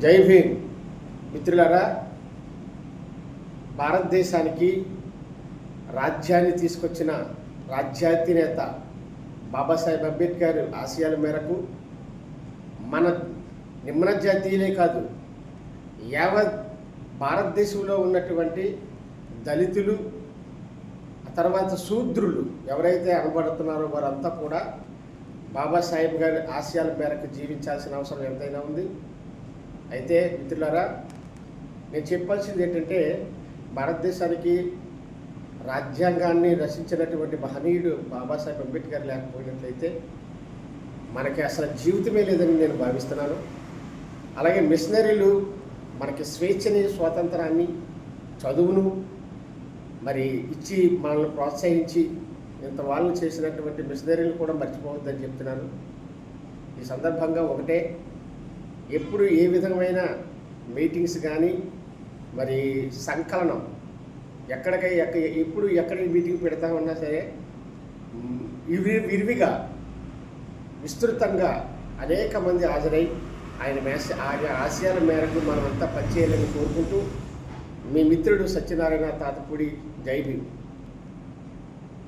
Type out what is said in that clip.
జై భీమ్ మిత్రులారా, భారతదేశానికి రాజ్యాన్ని తీసుకొచ్చిన రాజ్యాధినేత బాబాసాహెబ్ అంబేద్కర్ ఆశయాల మేరకు మన నిమ్న జాతీయులే కాదు, యావత్ భారతదేశంలో ఉన్నటువంటి దళితులు, తర్వాత శూద్రులు ఎవరైతే అనబడుతున్నారో వారంతా కూడా బాబాసాహెబ్ గారి ఆశయాల మేరకు జీవించాల్సిన అవసరం ఎంతైనా ఉంది. అయితే మిత్రులారా, నేను చెప్పాల్సింది ఏంటంటే, భారతదేశానికి రాజ్యాంగాన్ని రచించినటువంటి మహనీయుడు బాబాసాహెబ్ అంబేద్కర్ లేకపోయినట్లయితే మనకి అసలు జీవితమే లేదని నేను భావిస్తున్నాను. అలాగే మిషనరీలు మనకి స్వేచ్ఛని, స్వాతంత్రాన్ని, చదువును మరి ఇచ్చి మనల్ని ప్రోత్సహించి ఇంత వాళ్ళు చేసినటువంటి మిషనరీలు కూడా మర్చిపోవద్దని చెప్తున్నాను. ఈ సందర్భంగా ఒకటే, ఎప్పుడు ఏ విధమైన మీటింగ్స్ కానీ మరి సంకలనం ఎప్పుడు ఎక్కడ మీటింగ్ పెడతా ఉన్నా సరే విరివిగా విస్తృతంగా అనేక మంది హాజరై ఆయన ఆశయాల మేరకు మనమంతా పనిచేయాలని కోరుకుంటూ, మీ మిత్రుడు సత్యనారాయణ తాతపూడి. జై భీమ్.